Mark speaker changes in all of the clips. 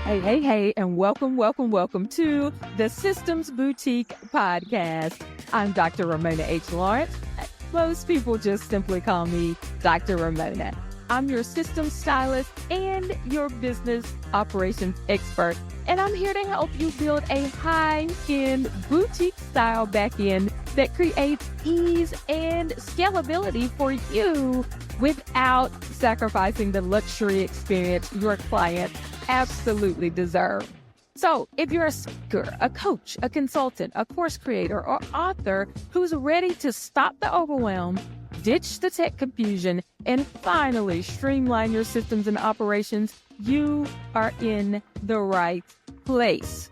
Speaker 1: Hey, and welcome to the Systems Boutique podcast. I'm Dr. Raymona H. Lawrence. Most people just simply call me Dr. Raymona. I'm your systems stylist and your business operations expert, and I'm here to help you build a high-end boutique-style back-end that creates ease and scalability for you without sacrificing the luxury experience your clients absolutely deserve. So if you're a speaker, a coach, a consultant, a course creator, or author who's ready to stop the overwhelm, ditch the tech confusion, and finally streamline your systems and operations, you are in the right place.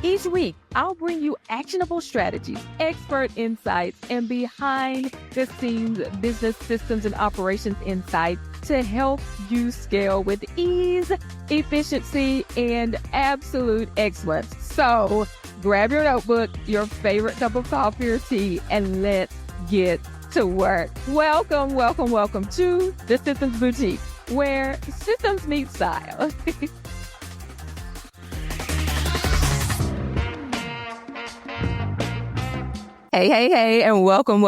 Speaker 1: Each week, I'll bring you actionable strategies, expert insights, and behind-the-scenes business systems and operations insights to help you scale with ease, efficiency, and absolute excellence. So grab your notebook, your favorite cup of coffee or tea, and let's get to work. Welcome to the Systems Boutique, where systems meet style. Hey, and welcome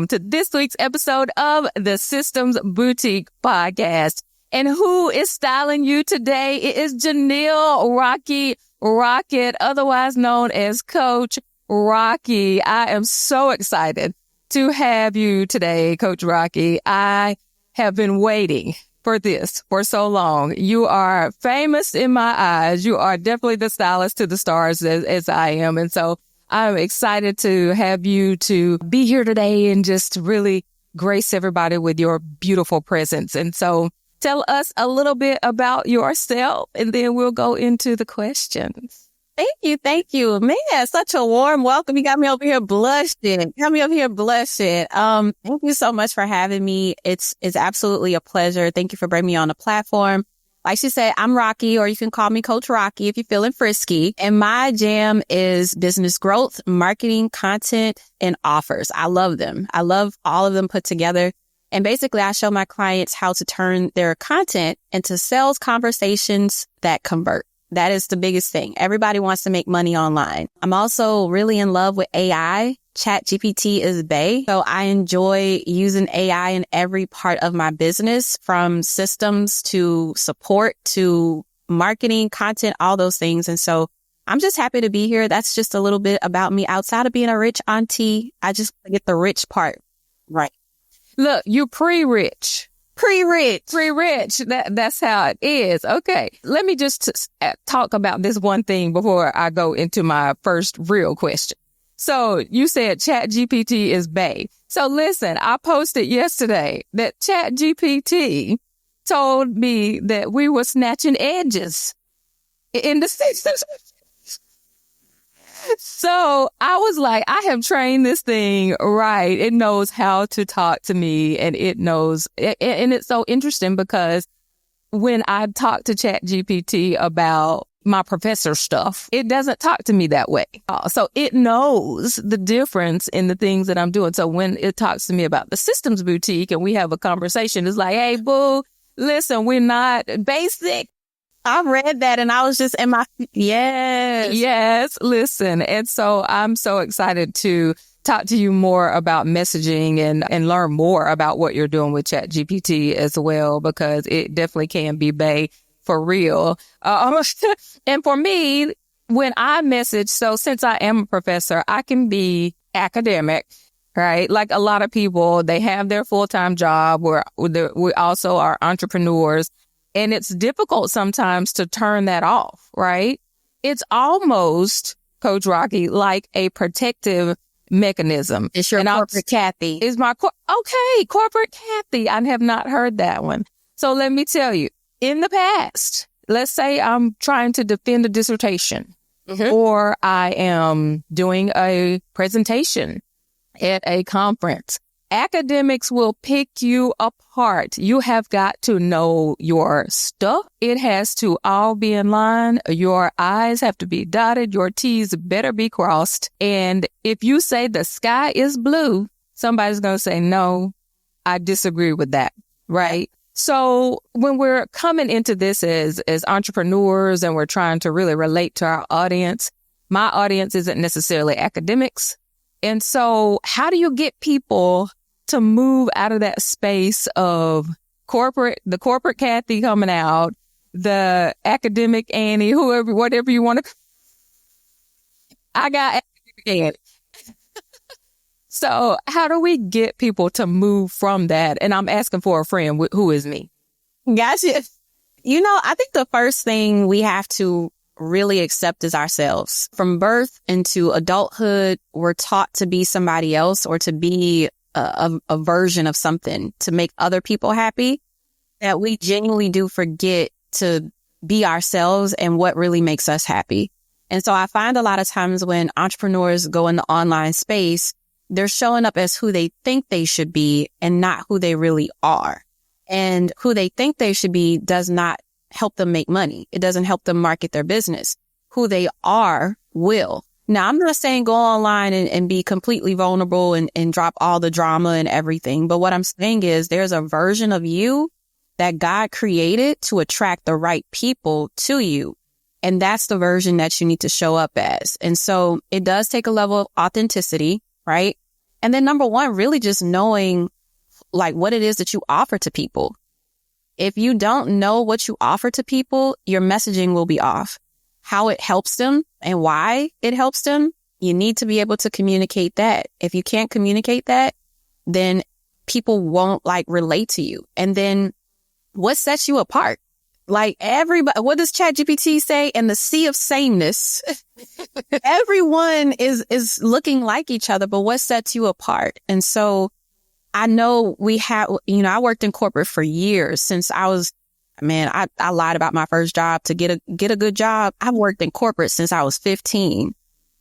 Speaker 1: to this week's episode of the Systems Boutique podcast. And who is styling you today? It is Jeanille Rockett, otherwise known as Coach Rocky. I am so excited to have you today, Coach Rocky. I have been waiting for this for so long. You are famous in my eyes. You are definitely the stylist to the stars as I am. And so I'm excited to have you to be here today and just really grace everybody with your beautiful presence. And so tell us a little bit about yourself, and then we'll go into the questions.
Speaker 2: Thank you. Man, such a warm welcome. You got me over here blushing. Thank you so much for having me. It's absolutely a pleasure. Thank you for bringing me on the platform. Like she said, I'm Rocky, or you can call me Coach Rocky if you're feeling frisky. And my jam is business growth, marketing, content, and offers. I love them. I love all of them put together. And basically, I show my clients how to turn their content into sales conversations that convert. That is the biggest thing. Everybody wants to make money online. I'm also really in love with AI. ChatGPT is bae. So I enjoy using AI in every part of my business, from systems to support to marketing, content, all those things. And so I'm just happy to be here. That's just a little bit about me. Outside of being a rich auntie, I just get the rich part right.
Speaker 1: Look, you pre-rich. That's how it is. Okay. Let me just talk about this one thing before I go into my first real question. So you said ChatGPT is bae. So listen, I posted yesterday that ChatGPT told me that we were snatching edges in the systems. So I was like, I have trained this thing right. It knows how to talk to me, and it knows, and it's so interesting because when I talk to ChatGPT about my professor stuff, it doesn't talk to me that way. So it knows the difference in the things that I'm doing. So when it talks to me about the Systems Boutique and we have a conversation, it's like, hey, boo, listen, we're not basic.
Speaker 2: I read that and I was just in my,
Speaker 1: yes, listen. And so I'm so excited to talk to you more about messaging and learn more about what you're doing with ChatGPT as well, because it definitely can be bae for real. And for me, when I message, so since I am a professor, I can be academic, right? Like a lot of people, they have their full-time job. We also are entrepreneurs. And it's difficult sometimes to turn that off, right? It's almost, Coach Rocky, like a protective mechanism.
Speaker 2: It's your corporate Kathy.
Speaker 1: Is my corporate Kathy. I have not heard that one. So let me tell you, in the past, let's say I'm trying to defend a dissertation, or I am doing a presentation at a conference. Academics will pick you apart. You have got to know your stuff. It has to all be in line. Your I's have to be dotted. Your T's better be crossed. And if you say the sky is blue, somebody's going to say, no, I disagree with that. Right. So when we're coming into this as entrepreneurs and we're trying to really relate to our audience, my audience isn't necessarily academics. And so how do you get people to move out of that space of the corporate Kathy coming out, the academic Annie, whatever you want to, I got academic Annie. So how do we get people to move from that? And I'm asking for a friend who is me.
Speaker 2: Gotcha. I think the first thing we have to really accept is ourselves. From birth into adulthood, we're taught to be somebody else or to be a version of something to make other people happy, that we genuinely do forget to be ourselves and what really makes us happy. And so I find a lot of times when entrepreneurs go in the online space, they're showing up as who they think they should be and not who they really are. And who they think they should be does not help them make money. It doesn't help them market their business. Who they are will. Now, I'm not saying go online and be completely vulnerable and drop all the drama and everything. But what I'm saying is there's a version of you that God created to attract the right people to you. And that's the version that you need to show up as. And so it does take a level of authenticity, right? And then number one, really just knowing like what it is that you offer to people. If you don't know what you offer to people, your messaging will be off. How it helps them and why it helps them, you need to be able to communicate that. If you can't communicate that, then people won't relate to you. And then what sets you apart? Like everybody, what does ChatGPT say? In the sea of sameness, everyone is looking like each other, but what sets you apart? And so I know I worked in corporate for years since I lied about my first job to get a good job. I've worked in corporate since I was 15.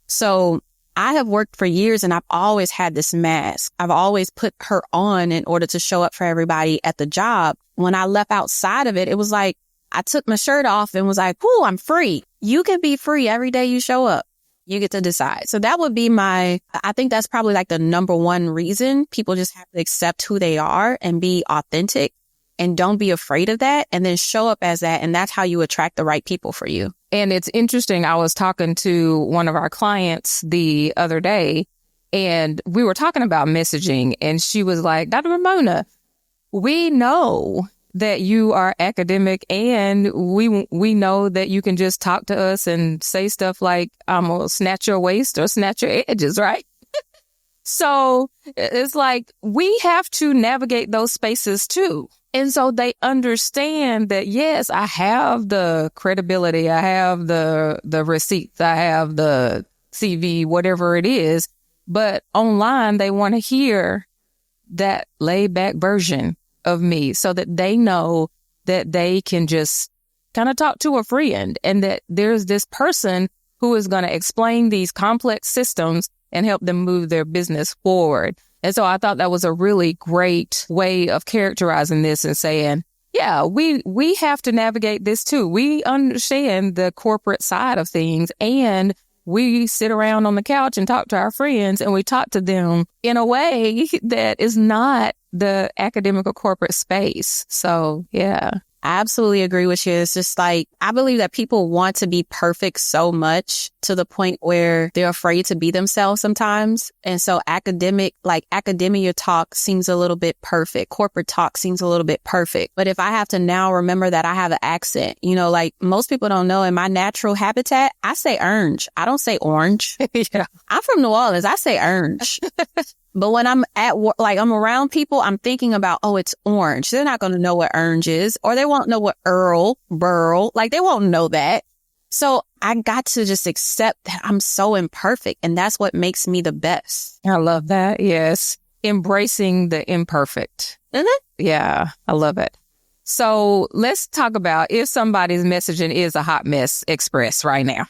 Speaker 2: So I have worked for years and I've always had this mask. I've always put her on in order to show up for everybody at the job. When I left outside of it, it was like, I took my shirt off and was like, "Ooh, I'm free." You can be free every day you show up. You get to decide. So that would be I think that's probably the number one reason. People just have to accept who they are and be authentic and don't be afraid of that and then show up as that. And that's how you attract the right people for you.
Speaker 1: And it's interesting. I was talking to one of our clients the other day and we were talking about messaging and she was like, "Dr. Raymona, we know that you are academic and we know that you can just talk to us and say stuff like, I'm going to snatch your waist or snatch your edges, right?" So it's like we have to navigate those spaces too. And so they understand that, yes, I have the credibility. I have the receipts. I have the CV, whatever it is. But online, they want to hear that laid back version of me so that they know that they can just kind of talk to a friend and that there's this person who is going to explain these complex systems and help them move their business forward. And so I thought that was a really great way of characterizing this and saying, yeah, we have to navigate this too. We understand the corporate side of things and we sit around on the couch and talk to our friends and we talk to them in a way that is not the academic or corporate space. So, yeah.
Speaker 2: I absolutely agree with you. It's just I believe that people want to be perfect so much to the point where they're afraid to be themselves sometimes. And so academia talk seems a little bit perfect. Corporate talk seems a little bit perfect. But if I have to now remember that I have an accent, most people don't know in my natural habitat, I say orange. I don't say orange.
Speaker 1: Yeah.
Speaker 2: I'm from New Orleans. I say orange. But when I'm at work, I'm around people, I'm thinking about, oh, it's orange. They're not going to know what orange is, or they won't know what burl, they won't know that. So I got to just accept that I'm so imperfect. And that's what makes me the best.
Speaker 1: I love that. Yes. Embracing the imperfect.
Speaker 2: Mm-hmm.
Speaker 1: Yeah. I love it. So let's talk about if somebody's messaging is a hot mess express right now.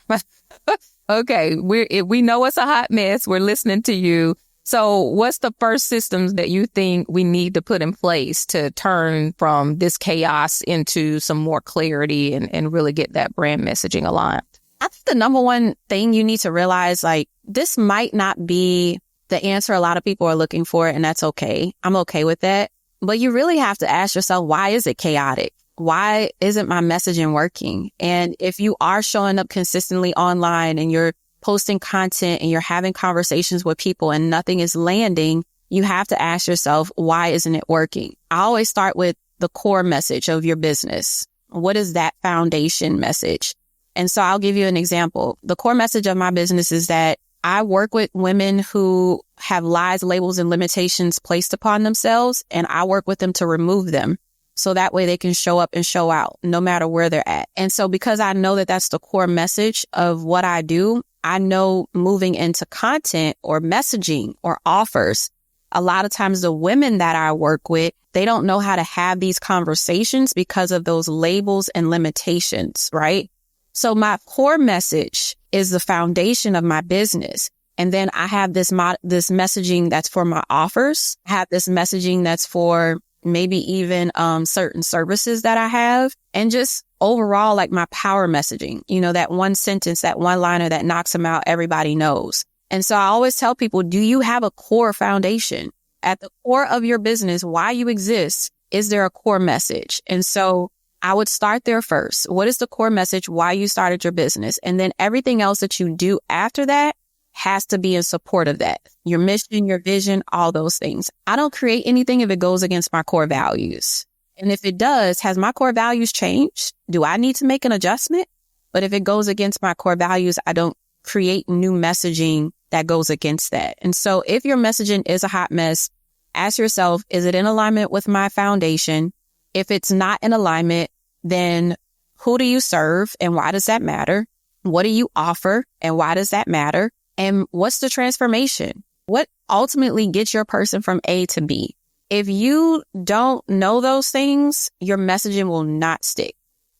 Speaker 1: Okay. We know it's a hot mess. We're listening to you. So what's the first systems that you think we need to put in place to turn from this chaos into some more clarity and really get that brand messaging aligned?
Speaker 2: I think the number one thing you need to realize, this might not be the answer a lot of people are looking for, and that's okay. I'm okay with that. But you really have to ask yourself, why is it chaotic? Why isn't my messaging working? And if you are showing up consistently online and you're posting content and you're having conversations with people and nothing is landing, you have to ask yourself, why isn't it working? I always start with the core message of your business. What is that foundation message? And so I'll give you an example. The core message of my business is that I work with women who have lies, labels, and limitations placed upon themselves, and I work with them to remove them. So that way they can show up and show out no matter where they're at. And so because I know that that's the core message of what I do, I know moving into content or messaging or offers, a lot of times the women that I work with, they don't know how to have these conversations because of those labels and limitations, right? So my core message is the foundation of my business. And then I have this messaging that's for my offers. I have this messaging that's for maybe even certain services that I have, and just overall like my power messaging, that one sentence, that one liner that knocks them out, everybody knows. And so I always tell people, do you have a core foundation? At the core of your business, why you exist, is there a core message? And so I would start there first. What is the core message? Why you started your business? And then everything else that you do after that has to be in support of that. Your mission, your vision, all those things. I don't create anything if it goes against my core values. And if it does, has my core values changed? Do I need to make an adjustment? But if it goes against my core values, I don't create new messaging that goes against that. And so if your messaging is a hot mess, ask yourself, is it in alignment with my foundation? If it's not in alignment, then who do you serve and why does that matter? What do you offer and why does that matter? And what's the transformation? What ultimately gets your person from A to B? If you don't know those things, your messaging will not stick.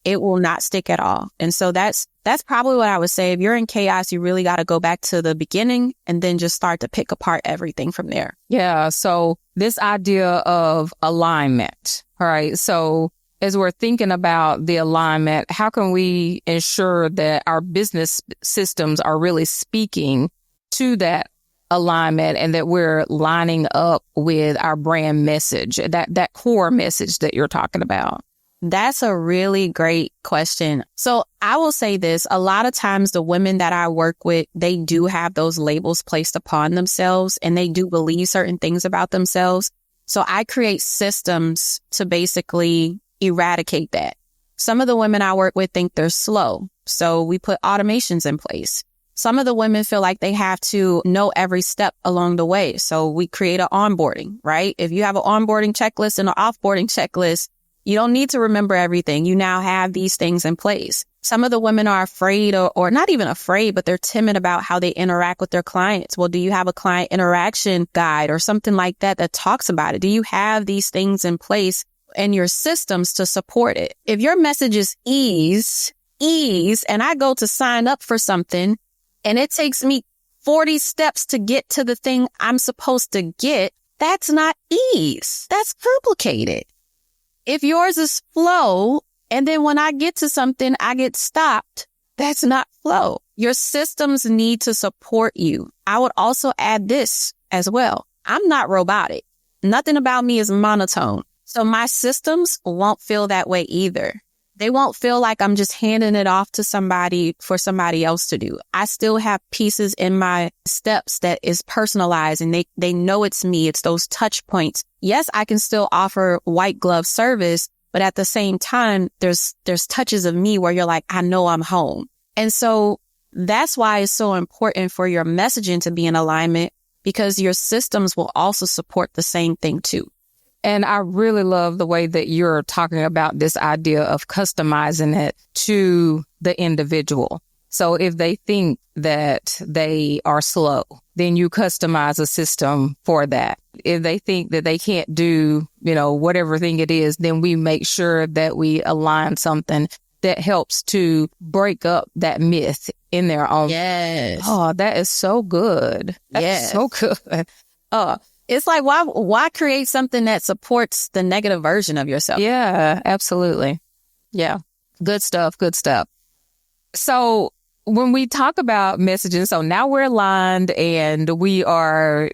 Speaker 2: It will not stick at all. And so that's probably what I would say. If you're in chaos, you really got to go back to the beginning and then just start to pick apart everything from there.
Speaker 1: Yeah. So this idea of alignment, all right? So as we're thinking about the alignment, how can we ensure that our business systems are really speaking to that alignment and that we're lining up with our brand message, that core message that you're talking about?
Speaker 2: That's a really great question. So I will say this, a lot of times the women that I work with, they do have those labels placed upon themselves and they do believe certain things about themselves. So I create systems to basically eradicate that. Some of the women I work with think they're slow. So we put automations in place. Some of the women feel like they have to know every step along the way. So we create an onboarding, right? If you have an onboarding checklist and an offboarding checklist, you don't need to remember everything. You now have these things in place. Some of the women are afraid or not even afraid, but they're timid about how they interact with their clients. Well, do you have a client interaction guide or something like that that talks about it? Do you have these things in place and your systems to support it? If your message is ease, and I go to sign up for something and it takes me 40 steps to get to the thing I'm supposed to get, that's not ease. That's complicated. If yours is flow, and then when I get to something, I get stopped, that's not flow. Your systems need to support you. I would also add this as well. I'm not robotic. Nothing about me is monotone. So my systems won't feel that way either. They won't feel like I'm just handing it off to somebody for somebody else to do. I still have pieces in my steps that is personalized and they know it's me. It's those touch points. Yes, I can still offer white glove service, but at the same time, there's touches of me where you're like, I know I'm home. And so that's why it's so important for your messaging to be in alignment, because your systems will also support the same thing too.
Speaker 1: And I really love the way that you're talking about this idea of customizing it to the individual. So if they think that they are slow, then you customize a system for that. If they think that they can't do, whatever thing it is, then we make sure that we align something that helps to break up that myth in their own.
Speaker 2: Yes.
Speaker 1: Oh, that is so good. That's so good.
Speaker 2: It's like, why create something that supports the negative version of yourself?
Speaker 1: Yeah, absolutely. Yeah. Good stuff. Good stuff. So when we talk about messaging, so now we're aligned and we are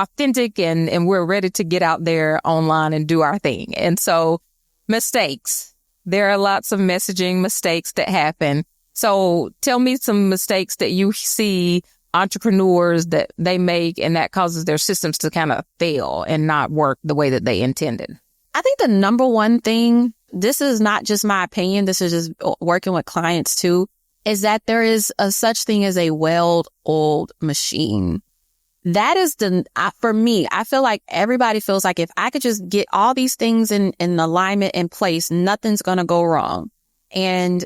Speaker 1: authentic and we're ready to get out there online and do our thing. And so mistakes, there are lots of messaging mistakes that happen. So tell me some mistakes that you see entrepreneurs that they make and that causes their systems to kind of fail and not work the way that they intended.
Speaker 2: I think the number one thing, this is not just my opinion, this is just working with clients too, is that there is a such thing as a well-oiled machine. That is for me, I feel like everybody feels like if I could just get all these things in alignment in place, nothing's going to go wrong. And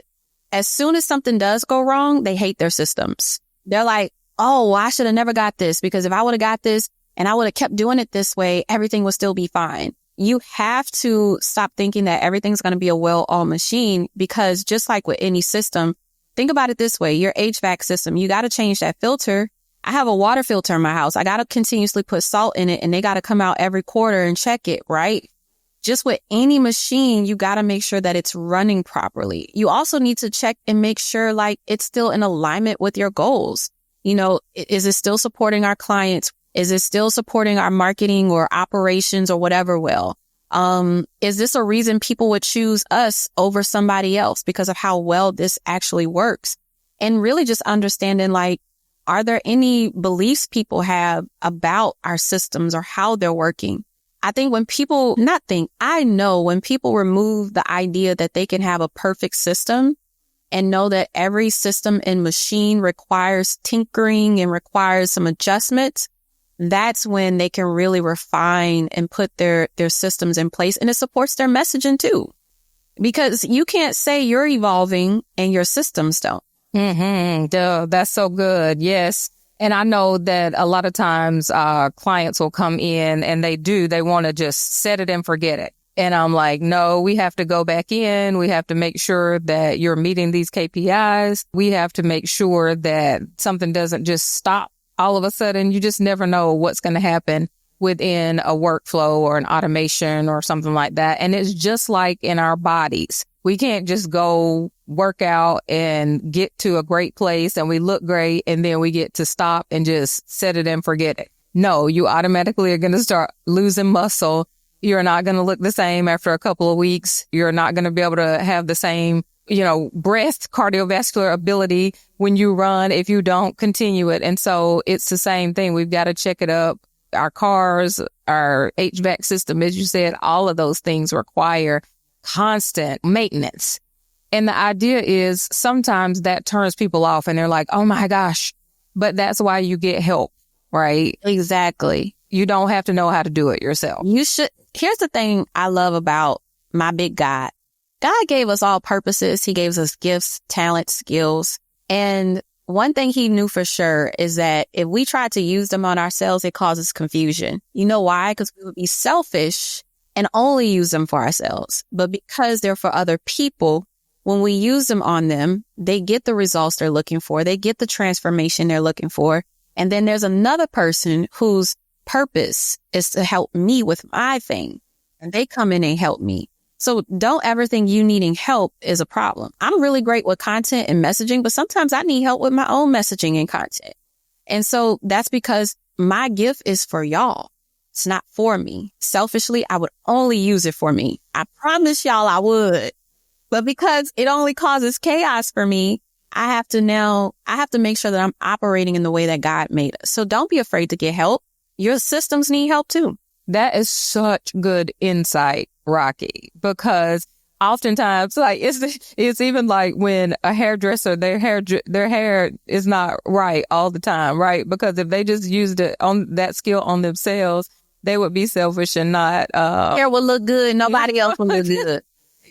Speaker 2: as soon as something does go wrong, they hate their systems. They're like, oh, well, I should have never got this, because if I would have got this and I would have kept doing it this way, everything would still be fine. You have to stop thinking that everything's going to be a well-oiled machine, because just like with any system, think about it this way. Your HVAC system, you got to change that filter. I have a water filter in my house. I got to continuously put salt in it, and they got to come out every quarter and check it, right? Just with any machine, you got to make sure that it's running properly. You also need to check and make sure like it's still in alignment with your goals. You know, is it still supporting our clients? Is it still supporting our marketing or operations or whatever? Well, is this a reason people would choose us over somebody else because of how well this actually works? And really just understanding, like, are there any beliefs people have about our systems or how they're working? I think I know when people remove the idea that they can have a perfect system and know that every system and machine requires tinkering and requires some adjustments, that's when they can really refine and put their systems in place. And it supports their messaging too, because you can't say you're evolving and your systems don't.
Speaker 1: Duh, that's so good. Yes. And I know that a lot of times clients will come in and they want to just set it and forget it. And I'm like, no, we have to go back in. We have to make sure that you're meeting these KPIs. We have to make sure that something doesn't just stop all of a sudden. You just never know what's going to happen within a workflow or an automation or something like that. And it's just like in our bodies. We can't just go work out and get to a great place and we look great and then we get to stop and just set it and forget it. No, you automatically are going to start losing muscle. You're not going to look the same after a couple of weeks. You're not going to be able to have the same, breath, cardiovascular ability when you run if you don't continue it. And so it's the same thing. We've got to check it up. Our cars, our HVAC system, as you said, all of those things require constant maintenance. And the idea is sometimes that turns people off and they're like, oh my gosh, but that's why you get help, right?
Speaker 2: Exactly.
Speaker 1: You don't have to know how to do it yourself.
Speaker 2: You should. Here's the thing I love about my big God. God gave us all purposes. He gave us gifts, talents, skills. And one thing he knew for sure is that if we tried to use them on ourselves, it causes confusion. You know why? Because we would be selfish and only use them for ourselves. But because they're for other people, when we use them on them, they get the results they're looking for. They get the transformation they're looking for. And then there's another person whose purpose is to help me with my thing. And they come in and help me. So don't ever think you needing help is a problem. I'm really great with content and messaging, but sometimes I need help with my own messaging and content. And so that's because my gift is for y'all. It's not for me. Selfishly, I would only use it for me. I promise y'all I would. But because it only causes chaos for me, I have to make sure that I'm operating in the way that God made us. So don't be afraid to get help. Your systems need help too.
Speaker 1: That is such good insight, Rocky, because oftentimes, like, it's even like when a hairdresser, their hair is not right all the time, right? Because if they just used it on that skill on themselves, they would be selfish and not,
Speaker 2: hair would look good. Nobody else would look good.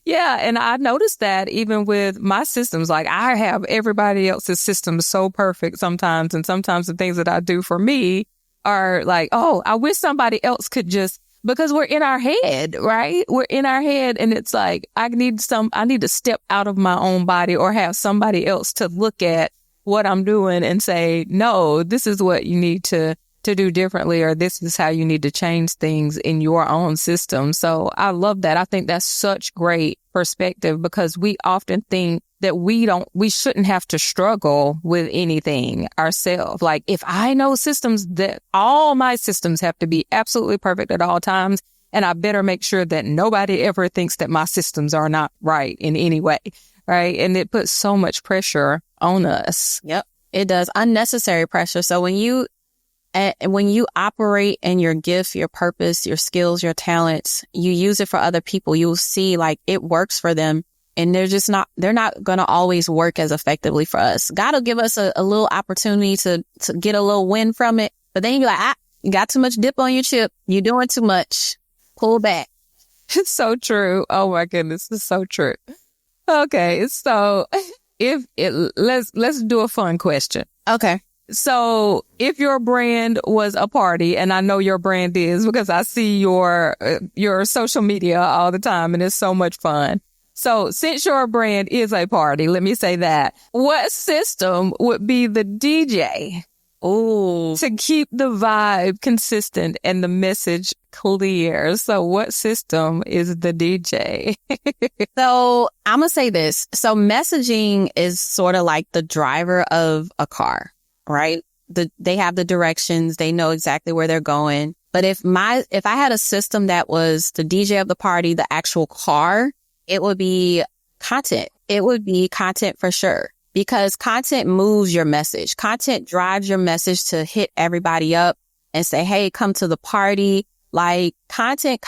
Speaker 1: Yeah. And I noticed that even with my systems, like I have everybody else's systems so perfect sometimes. And sometimes the things that I do for me are like, oh, I wish somebody else could just, because we're in our head, right? We're in our head. And it's like, I need to step out of my own body or have somebody else to look at what I'm doing and say, no, this is what you need to do differently, or this is how you need to change things in your own system. So I love that. I think that's such great perspective because we often think that we shouldn't have to struggle with anything ourselves. Like if I know systems, that all my systems have to be absolutely perfect at all times. And I better make sure that nobody ever thinks that my systems are not right in any way. Right. And it puts so much pressure on us.
Speaker 2: Yep. It does. Unnecessary pressure. So when you operate in your gifts, your purpose, your skills, your talents, you use it for other people, you'll see like it works for them. And they're not going to always work as effectively for us. God will give us a little opportunity to get a little win from it. But then you're like, you got too much dip on your chip. You're doing too much. Pull back.
Speaker 1: It's so true. Oh my goodness. It's so true. Okay. So let's do a fun question.
Speaker 2: Okay.
Speaker 1: So if your brand was a party, and I know your brand is because I see your social media all the time and it's so much fun. So since your brand is a party, let me say that, what system would be the DJ to keep the vibe consistent and the message clear? So what system is the DJ?
Speaker 2: So I'm going to say this. So messaging is sort of like the driver of a car, right? They have the directions. They know exactly where they're going. But if I had a system that was the DJ of the party, the actual car, it would be content. It would be content for sure. Because content moves your message. Content drives your message to hit everybody up and say, hey, come to the party. Like content.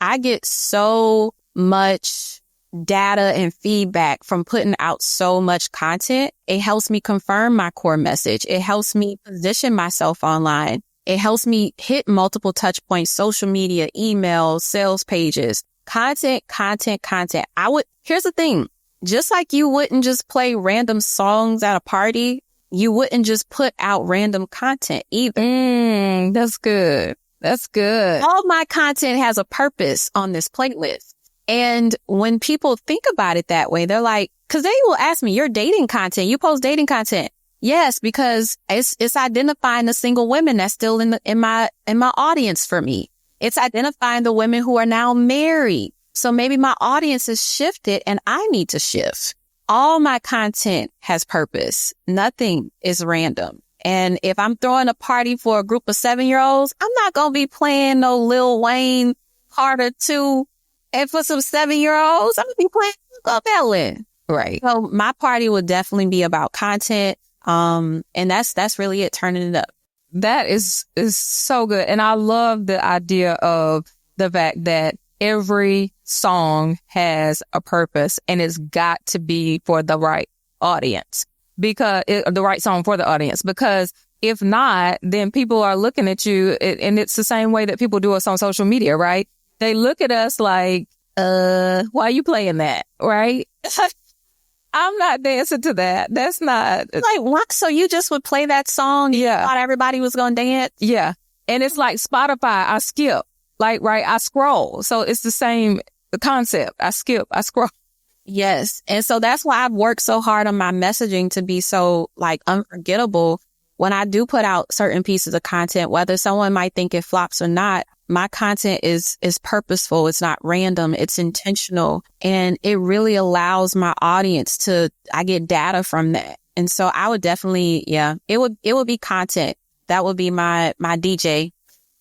Speaker 2: I get so much data and feedback from putting out so much content. It helps me confirm my core message. It helps me position myself online. It helps me hit multiple touch points, social media, email, sales pages, content. Here's the thing. Just like you wouldn't just play random songs at a party, you wouldn't just put out random content either.
Speaker 1: That's good. That's good.
Speaker 2: All my content has a purpose on this playlist. And when people think about it that way, they're like, because they will ask me, you're dating content, you post dating content. Yes, because it's identifying the single women that's still in my audience for me. It's identifying the women who are now married. So maybe my audience has shifted and I need to shift. All my content has purpose. Nothing is random. And if I'm throwing a party for a group of 7-year-olds, I'm not going to be playing no Lil Wayne, Carter 2. And for some 7-year-olds, I'm going to be playing Bellin.
Speaker 1: Right.
Speaker 2: So my party would definitely be about content. And that's really it, turning it up.
Speaker 1: That is so good. And I love the idea of the fact that every song has a purpose and it's got to be for the right audience, because the right song for the audience, because if not, then people are looking at you, and it's the same way that people do us on social media, right? They look at us like, why are you playing that? Right? I'm not dancing to that. That's not
Speaker 2: like what? So you just would play that song?
Speaker 1: Yeah.
Speaker 2: Thought everybody was going to dance?
Speaker 1: Yeah. And it's like Spotify. I skip. Like, right, I scroll. So it's the same concept. I skip, I scroll.
Speaker 2: Yes. And so that's why I've worked so hard on my messaging to be so like unforgettable. When I do put out certain pieces of content, whether someone might think it flops or not, my content is purposeful. It's not random. It's intentional. And it really allows my audience I get data from that. And so I would definitely, it would be content. That would be my DJ.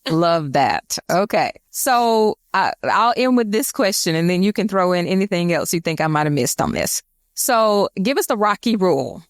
Speaker 1: Love that. Okay. So I'll end with this question and then you can throw in anything else you think I might have missed on this. So give us the Rocky rule.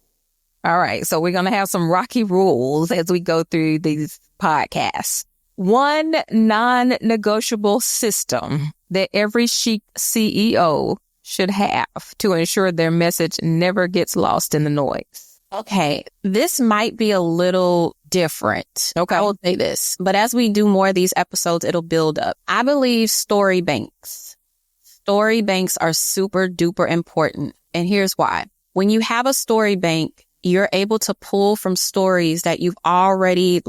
Speaker 1: All right. So we're going to have some Rocky rules as we go through these podcasts. One non-negotiable system that every chic CEO should have to ensure their message never gets lost in the noise.
Speaker 2: Okay, this might be a little different.
Speaker 1: Okay.
Speaker 2: I will say this, but as we do more of these episodes, it'll build up. I believe story banks. Story banks are super duper important. And here's why. When you have a story bank, you're able to pull from stories that you've already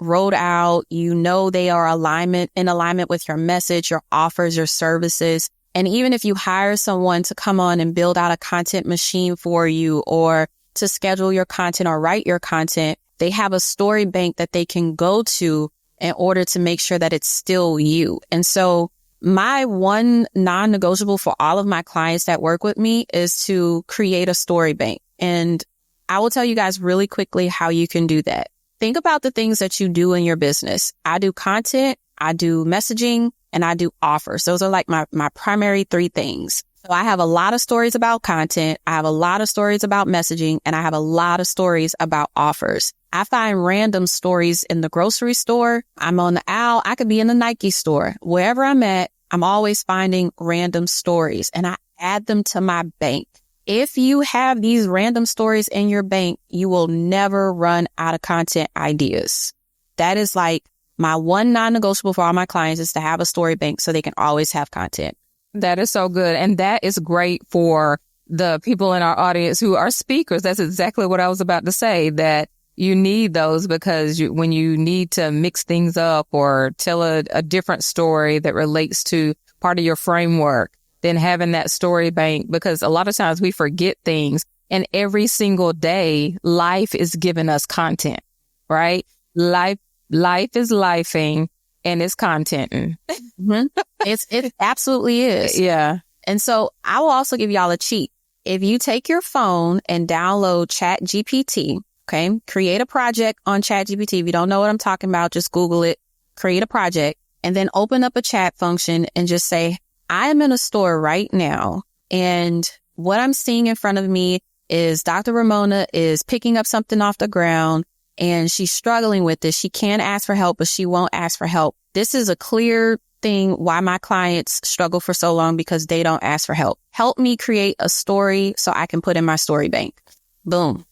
Speaker 2: wrote out. You know, they are in alignment with your message, your offers, your services. And even if you hire someone to come on and build out a content machine for you, or to schedule your content or write your content, they have a story bank that they can go to in order to make sure that it's still you. And so my one non-negotiable for all of my clients that work with me is to create a story bank. And I will tell you guys really quickly how you can do that. Think about the things that you do in your business. I do content, I do messaging, and I do offers. Those are like my primary three things. So I have a lot of stories about content. I have a lot of stories about messaging, and I have a lot of stories about offers. I find random stories in the grocery store. I'm on the owl. I could be in the Nike store. Wherever I'm at, I'm always finding random stories, and I add them to my bank. If you have these random stories in your bank, you will never run out of content ideas. That is like my one non-negotiable for all my clients, is to have a story bank so they can always have content.
Speaker 1: That is so good. And that is great for the people in our audience who are speakers. That's exactly what I was about to say, that you need those because when you need to mix things up or tell a different story that relates to part of your framework, then having that story bank, because a lot of times we forget things, and every single day life is giving us content, right? Life is lifing and it's contenting.
Speaker 2: Mm-hmm. It absolutely is.
Speaker 1: Yeah.
Speaker 2: And so I will also give y'all a cheat. If you take your phone and download ChatGPT, okay, create a project on ChatGPT. If you don't know what I'm talking about, just Google it, create a project, and then open up a chat function and just say, I am in a store right now, and what I'm seeing in front of me is Dr. Raymona is picking up something off the ground, and she's struggling with this. She can ask for help, but she won't ask for help. This is a clear thing why my clients struggle for so long, because they don't ask for help. Help me create a story so I can put in my story bank. Boom.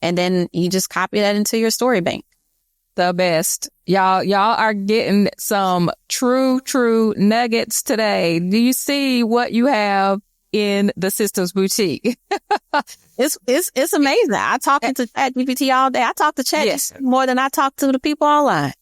Speaker 2: And then you just copy that into your story bank.
Speaker 1: The best. Y'all are getting some true nuggets today. Do you see what you have in the Systems Boutique?
Speaker 2: It's amazing. I talk to ChatGPT all day. I talk to Chat more than I talk to the people online.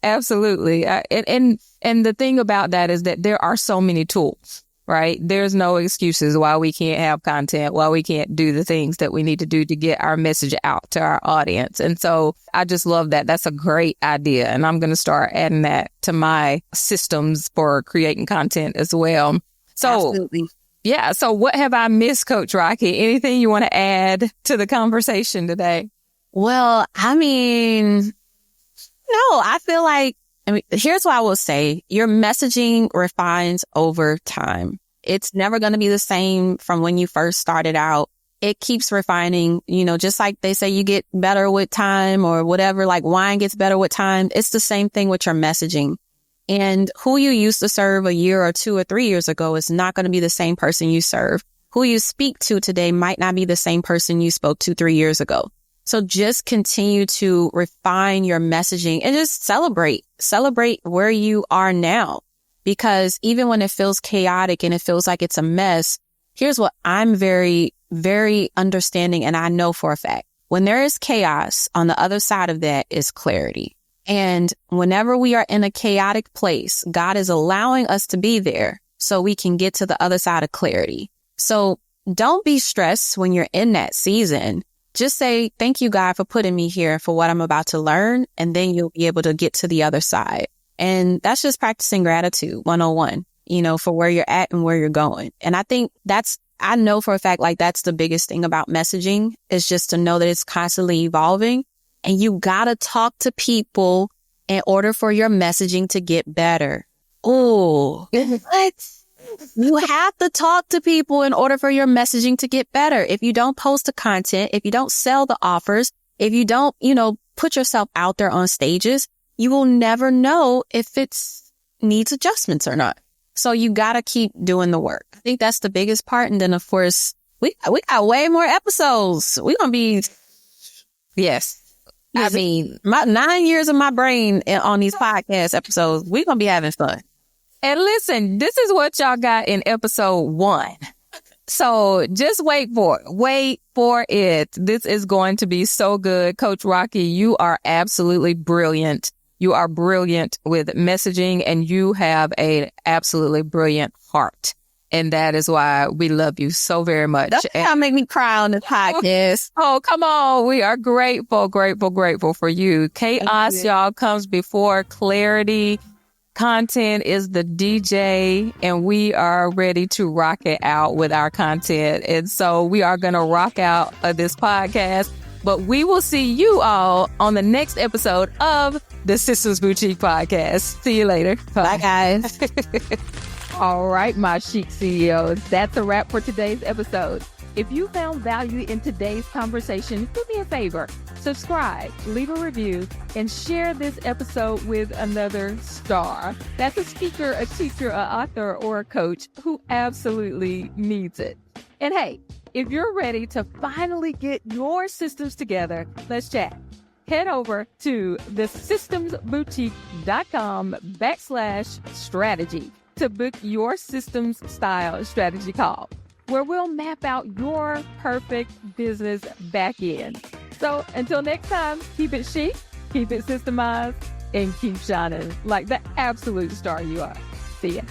Speaker 1: Absolutely. And the thing about that is that there are so many tools, right? There's no excuses why we can't have content, why we can't do the things that we need to do to get our message out to our audience. And so I just love that. That's a great idea. And I'm going to start adding that to my systems for creating content as well. So,
Speaker 2: absolutely.
Speaker 1: Yeah. So what have I missed, Coach Rocky? Anything you want to add to the conversation today?
Speaker 2: Well, I mean, no, I feel like, here's what I will say. Your messaging refines over time. It's never going to be the same from when you first started out. It keeps refining, just like they say you get better with time or whatever, like wine gets better with time. It's the same thing with your messaging. And who you used to serve a year or 2 or 3 years ago is not going to be the same person you serve. Who you speak to today might not be the same person you spoke to 3 years ago. So just continue to refine your messaging and just celebrate where you are now. Because even when it feels chaotic and it feels like it's a mess, here's what I'm very, very understanding. And I know for a fact, when there is chaos, on the other side of that is clarity. And whenever we are in a chaotic place, God is allowing us to be there so we can get to the other side of clarity. So don't be stressed when you're in that season. Just say, thank you, God, for putting me here for what I'm about to learn. And then you'll be able to get to the other side. And that's just practicing gratitude 101, for where you're at and where you're going. And I think I know for a fact, like that's the biggest thing about messaging, is just to know that it's constantly evolving. And you gotta talk to people in order for your messaging to get better. Oh, what? You have to talk to people in order for your messaging to get better. If you don't post the content, if you don't sell the offers, if you don't, put yourself out there on stages, you will never know if it needs adjustments or not. So you gotta keep doing the work. I think that's the biggest part. And then of course, we got way more episodes. We're gonna be, yes. I mean, my 9 years of my brain on these podcast episodes, we're going to be having fun.
Speaker 1: And listen, this is what y'all got in episode 1. So just wait for it. Wait for it. This is going to be so good. Coach Rocky, you are absolutely brilliant. You are brilliant with messaging, and you have an absolutely brilliant heart. And that is why we love you so very much.
Speaker 2: That's how make me cry on the podcast.
Speaker 1: Oh, come on. We are grateful for you. Chaos, y'all, comes before clarity.
Speaker 2: Content is the DJ, and we are ready to rock it out with our content. And so we are going to rock out this podcast. But we will see you all on the next episode of the Systems Boutique Podcast. See you later.
Speaker 1: Bye, guys. All right, my chic CEOs, that's a wrap for today's episode. If you found value in today's conversation, do me a favor. Subscribe, leave a review, and share this episode with another star. That's a speaker, a teacher, an author, or a coach who absolutely needs it. And hey, if you're ready to finally get your systems together, let's chat. Head over to thesystemsboutique.com/strategy to book your systems style strategy call, where we'll map out your perfect business back end. So until next time, keep it chic, keep it systemized, and keep shining like the absolute star you are. See ya.